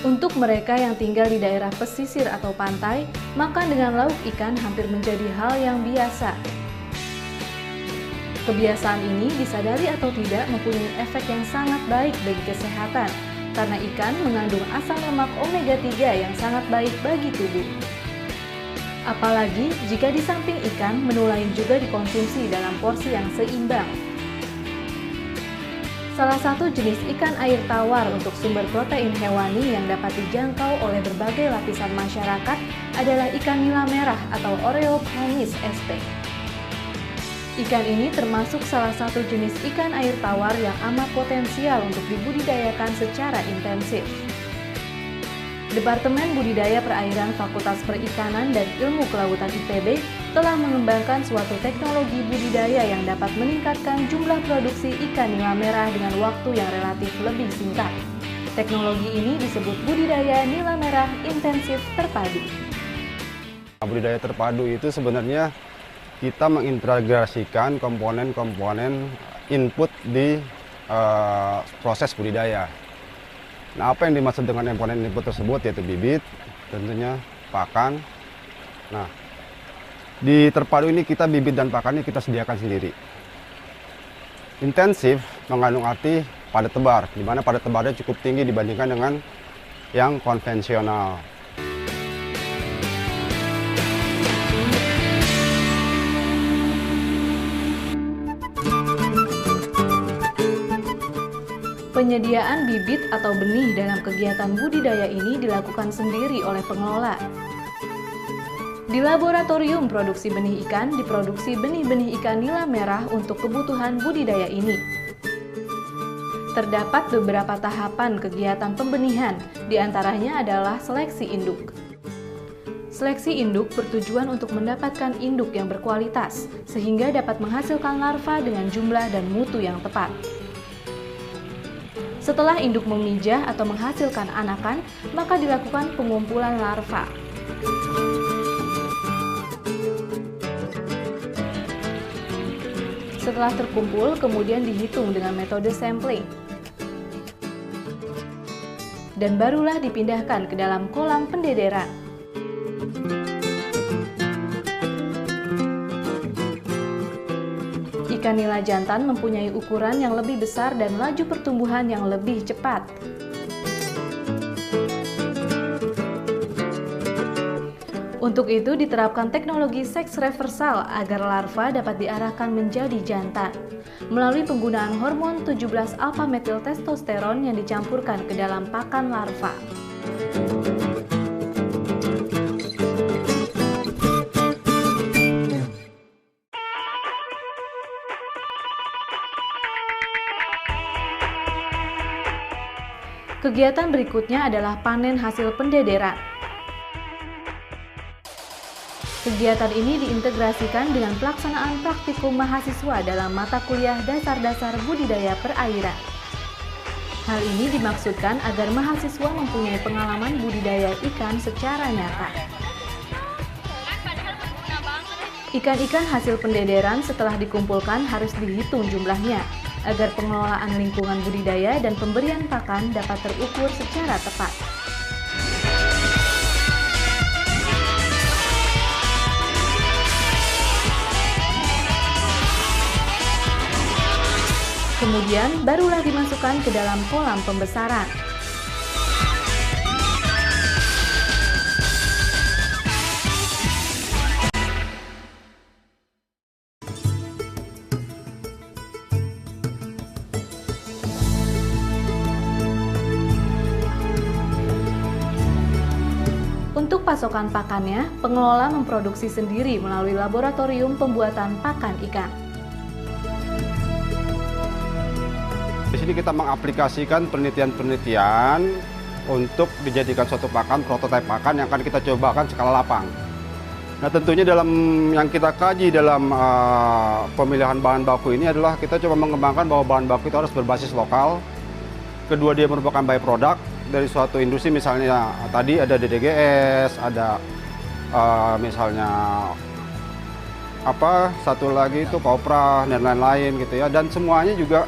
Untuk mereka yang tinggal di daerah pesisir atau pantai, makan dengan lauk ikan hampir menjadi hal yang biasa. Kebiasaan ini disadari atau tidak mempunyai efek yang sangat baik bagi kesehatan, karena ikan mengandung asam lemak omega 3 yang sangat baik bagi tubuh. Apalagi jika di samping ikan, menu lain juga dikonsumsi dalam porsi yang seimbang. Salah satu jenis ikan air tawar untuk sumber protein hewani yang dapat dijangkau oleh berbagai lapisan masyarakat adalah ikan nila merah atau Oreochromis sp. Ikan ini termasuk salah satu jenis ikan air tawar yang amat potensial untuk dibudidayakan secara intensif. Departemen Budidaya Perairan Fakultas Perikanan dan Ilmu Kelautan IPB telah mengembangkan suatu teknologi budidaya yang dapat meningkatkan jumlah produksi ikan nila merah dengan waktu yang relatif lebih singkat. Teknologi ini disebut budidaya nila merah intensif terpadu. Budidaya terpadu itu sebenarnya kita mengintegrasikan komponen-komponen input di proses budidaya. Nah, apa yang dimaksud dengan komponen input tersebut yaitu bibit, tentunya pakan. Nah, di terpadu ini kita bibit dan pakannya kita sediakan sendiri. Intensif mengandung arti padat tebar, di mana padat tebarnya cukup tinggi dibandingkan dengan yang konvensional. Penyediaan bibit atau benih dalam kegiatan budidaya ini dilakukan sendiri oleh pengelola. Di laboratorium produksi benih ikan diproduksi benih-benih ikan nila merah untuk kebutuhan budidaya ini. Terdapat beberapa tahapan kegiatan pembenihan, diantaranya adalah seleksi induk. Seleksi induk bertujuan untuk mendapatkan induk yang berkualitas, sehingga dapat menghasilkan larva dengan jumlah dan mutu yang tepat. Setelah induk memijah atau menghasilkan anakan, maka dilakukan pengumpulan larva. Setelah terkumpul, kemudian dihitung dengan metode sampling. Dan barulah dipindahkan ke dalam kolam pendederan. Ikan nila jantan mempunyai ukuran yang lebih besar dan laju pertumbuhan yang lebih cepat. Untuk itu diterapkan teknologi seks reversal agar larva dapat diarahkan menjadi jantan melalui penggunaan hormon 17 alfa-metil-testosteron yang dicampurkan ke dalam pakan larva. Kegiatan berikutnya adalah panen hasil pendederan. Kegiatan ini diintegrasikan dengan pelaksanaan praktikum mahasiswa dalam mata kuliah dasar-dasar budidaya perairan. Hal ini dimaksudkan agar mahasiswa mempunyai pengalaman budidaya ikan secara nyata. Ikan-ikan hasil pendederan setelah dikumpulkan harus dihitung jumlahnya, agar pengelolaan lingkungan budidaya dan pemberian pakan dapat terukur secara tepat. Kemudian barulah dimasukkan ke dalam kolam pembesaran. Untuk pasokan pakannya, pengelola memproduksi sendiri melalui laboratorium pembuatan pakan ikan. Di sini kita mengaplikasikan penelitian-penelitian untuk dijadikan suatu pakan, prototipe pakan yang akan kita cobakan skala lapang. Nah, tentunya dalam yang kita kaji dalam pemilihan bahan baku ini adalah kita coba mengembangkan bahwa bahan baku itu harus berbasis lokal. Kedua, dia merupakan byproduct dari suatu industri, misalnya tadi ada DDGS, ada misalnya satu lagi itu Kopra dan lain-lain gitu ya. Dan semuanya juga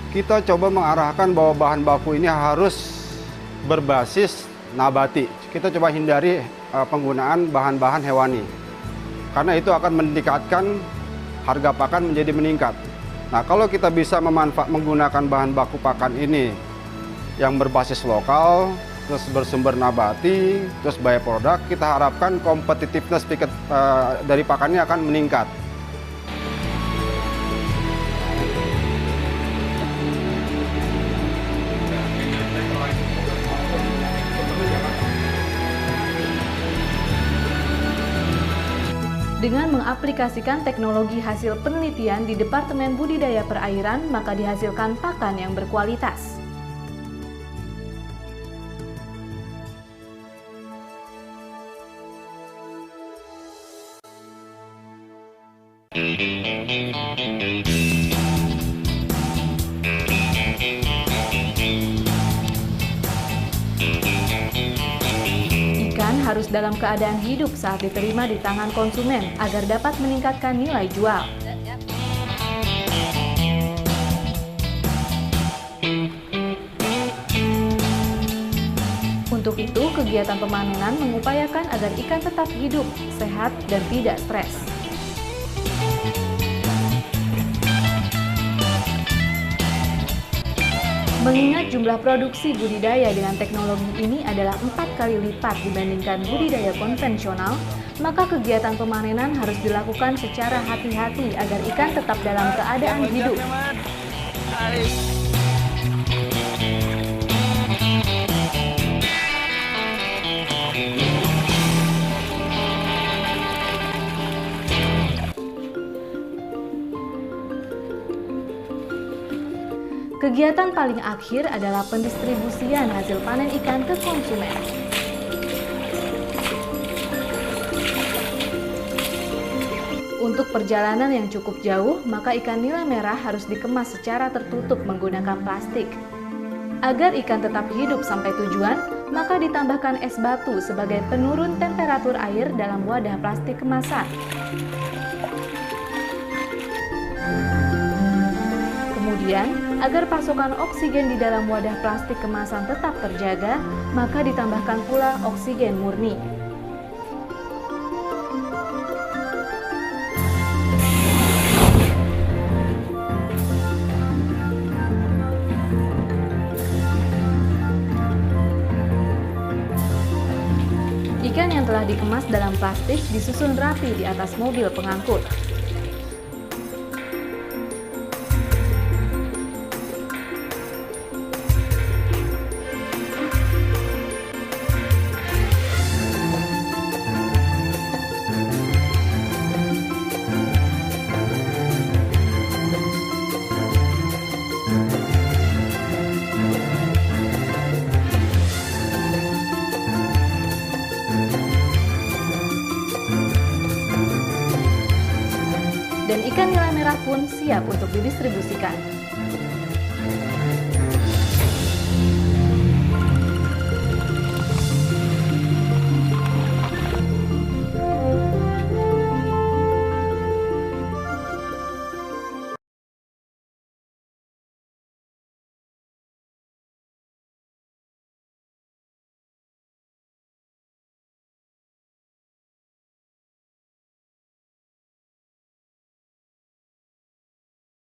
kita coba mengarahkan bahwa bahan baku ini harus berbasis nabati. Kita coba hindari penggunaan bahan-bahan hewani, karena itu akan meningkatkan harga pakan menjadi meningkat. Nah, kalau kita bisa menggunakan bahan baku pakan ini yang berbasis lokal, terus bersumber nabati, terus byproduct, kita harapkan competitiveness dari pakannya akan meningkat. Dengan mengaplikasikan teknologi hasil penelitian di Departemen Budidaya Perairan, maka dihasilkan pakan yang berkualitas. Ikan harus dalam keadaan hidup saat diterima di tangan konsumen agar dapat meningkatkan nilai jual. Untuk itu, kegiatan pemanenan mengupayakan agar ikan tetap hidup, sehat, dan tidak stres. Mengingat jumlah produksi budidaya dengan teknologi ini adalah 4 kali lipat dibandingkan budidaya konvensional, maka kegiatan pemanenan harus dilakukan secara hati-hati agar ikan tetap dalam keadaan hidup. Kegiatan paling akhir adalah pendistribusian hasil panen ikan ke konsumen. Untuk perjalanan yang cukup jauh, maka ikan nila merah harus dikemas secara tertutup menggunakan plastik. Agar ikan tetap hidup sampai tujuan, maka ditambahkan es batu sebagai penurun temperatur air dalam wadah plastik kemasan. Kemudian, agar pasokan oksigen di dalam wadah plastik kemasan tetap terjaga, maka ditambahkan pula oksigen murni. Ikan yang telah dikemas dalam plastik disusun rapi di atas mobil pengangkut. Dan ikan nila merah pun siap untuk didistribusikan.